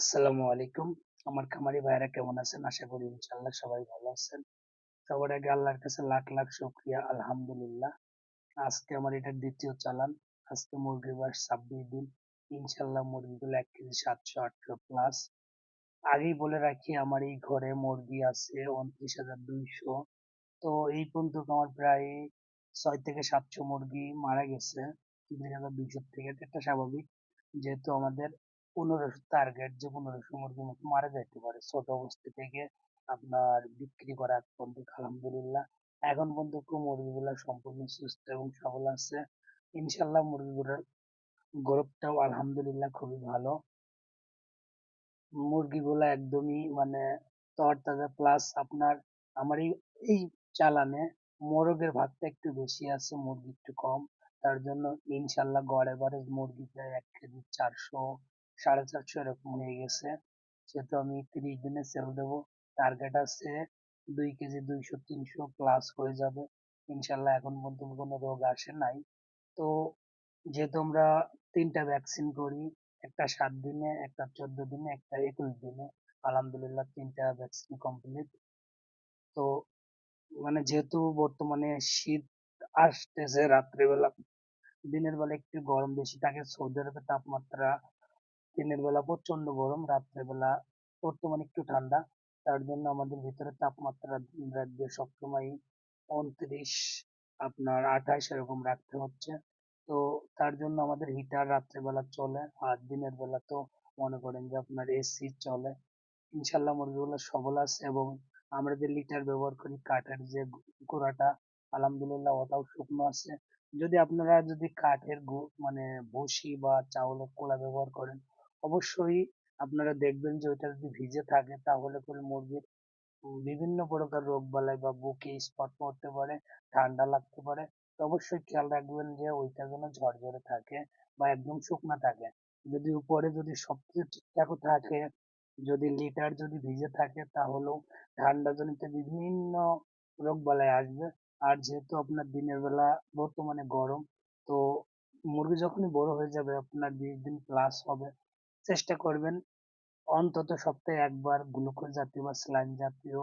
আসসালামু আলাইকুম। আমার খামারি ভাইয়েরা কেমন আছেন? আশা করি ইনশাআল্লাহ সবাই ভালো আছেন। সবার আগে আল্লাহর কাছে লাখ লাখ শুকরিয়া আলহামদুলিল্লাহ। আজকে আমার এটা দ্বিতীয় চালান। আজকে মুরগির বয়স ২৬ দিন। ইনশাআল্লাহ মুরগিগুলো ১ কেজি ৭০০-৮০০ প্লাস। আগেই বলে রাখি আমার এই ঘরে মুরগি আছে ২৯,২০০। তো এই পর্যন্ত আমার প্রায় ৬ থেকে ৭০০ মুরগি মারা গেছে ৩,২০০ থেকে। এটা স্বাভাবিক। যেহেতু আমাদের ১৫০০ টার্গেট যে ১৫০০ মুরগির মতো মারা যাইতে পারে ছোট অবস্থা থেকে আপনার বিক্রি করা আগ পর্যন্ত আলহামদুলিল্লাহ। এখন পর্যন্ত মুরগিগুলা সম্পূর্ণ সুস্থ এবং সবল আছে। ইনশাআল্লাহ মুরগিগুলোর গ্রোথটাও আলহামদুলিল্লাহ খুবই ভালো। মুরগিগুলা একদমই মানে তরতাজা প্লাস আপনার আমার এই চালানে মোরগের ভাগটা একটু বেশি আছে, মুরগি একটু কম। তার জন্য ইনশাল্লাহ গড় এভারেজ মুরগি প্রায় ১ কেজি ৪০০ ৪৫০ এরকম হয়ে গেছে। সেহেতু আমি ৩০ দিনে সেল দেবো। টার্গেট আছে ২ কেজি ২০০-৩০০ প্লাস হয়ে যাবে ইনশাল্লাহ। এখন পর্যন্ত কোনো রোগ আসে নাই। তো যেহেতু আমরা ৩টা ভ্যাকসিন করি, একটা ৭ দিনে, একটা ১৪ দিনে, একটা ২১ দিনে। আলহামদুলিল্লাহ ৩টা ভ্যাকসিন কমপ্লিট। তো মানে যেহেতু বর্তমানে শীত আসতেছে রাত্রিবেলা, দিনের বেলা একটু গরম বেশি থাকে। সৌদি আরবের তাপমাত্রা দিনের বেলা প্রচন্ড গরম, রাত্রেবেলা বর্তমানে একটু ঠান্ডা। তার জন্য আমাদের ভিতরে তাপমাত্রা রাখবে সবসময় ২৯ আপনার ২৮ এরকম রাখতে হচ্ছে। তো তার জন্য আমাদের হিটার রাত্রেবেলা চলে, আর দিনের বেলা তো মনে করেন যে আপনার এসি চলে। ইনশাল্লাহ মুরগিগুলো সবল আছে এবং আমরা যে লিটার ব্যবহার করি কাঠের যে গুঁড়াটা আলহামদুলিল্লাহ ওটাও শুকনো আছে। যদি আপনারা যদি কাঠের মানে ভুসি বা চাউলের কোলা ব্যবহার করেন, অবশ্যই আপনারা দেখবেন যে ওইটা যদি ভিজে থাকে তাহলে করে মুরগির বিভিন্ন প্রকার রোগবালাই বা বুকে স্পট পড়তে পারে, ঠান্ডা লাগতে পারে। তো অবশ্যই খেয়াল রাখবেন যে ওইটা যেন ঝরঝরে থাকে বা একদম শুকনা থাকে। যদি উপরে যদি সবকিছু ঠিকঠাকও থাকে, যদি লিটার যদি ভিজে থাকে তাহলেও ঠান্ডাজনিত বিভিন্ন রোগবালাই আসবে। আর যেহেতু আপনার দিনের বেলা বর্তমানে গরম, তো মুরগি যখনই বড় হয়ে যাবে আপনার ২০ দিন প্লাস হবে, চেষ্টা করবেন অন্তত সপ্তাহে একবার গ্লুকোজ জাতীয় বা স্যালাইন জাতীয়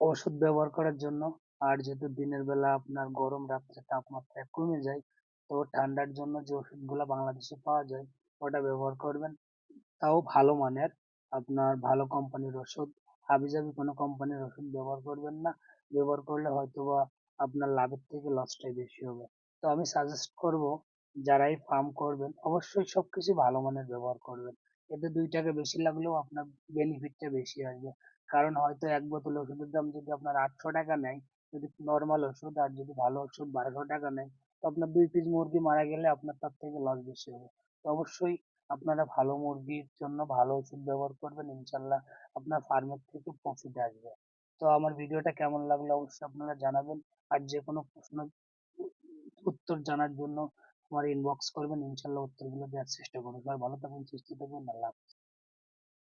ওষুধ ব্যবহার করার জন্য। আর যেহেতু দিনের বেলা আপনার গরম, রাত্রে তাপমাত্রা কমে যায়, তো ঠান্ডার জন্য যে ওষুধগুলা বাংলাদেশে পাওয়া যায় ওটা ব্যবহার করবেন। তাও ভালো মানের, আপনার ভালো কোম্পানির ওষুধ। হাবিজাবি কোনো কোম্পানির ওষুধ ব্যবহার করবেন না। ব্যবহার করলে হয়তোবা আপনার লাভের থেকে লসটাই বেশি হবে। তো আমি সাজেস্ট করব যারাই ফার্ম করবেন অবশ্যই সবকিছু ভালো মানের ব্যবহার করবেন। এতে ২ টাকা বেশি লাগলেও আপনার বেনিফিটটা বেশি আসবে। কারণ হয়তো ১ বোতল ওষুধের দাম যদি আপনার ৮০০ টাকা নেয়, যদি নরমাল ওষুধ, আর যদি ভালো ওষুধ ১২০০ টাকা নেয়, তো আপনার ২ পিস মুরগি মারা গেলে আপনার তার থেকে লস বেশি হবে। তো অবশ্যই আপনারা ভালো মুরগির জন্য ভালো ওষুধ ব্যবহার করবেন, ইনশাল্লাহ আপনার ফার্মের থেকে প্রফিট আসবে। তো আমার ভিডিওটা কেমন লাগলো অবশ্যই আপনারা জানাবেন। আর যে কোনো প্রশ্ন উত্তর জানার জন্য আমার ইনবক্স করবেন, ইনশাল্লাহ উত্তরগুলো দেওয়ার চেষ্টা করবো। সবাই ভালো থাকবেন, সুস্থ থাকবেন, আল্লাহ হাফেজ।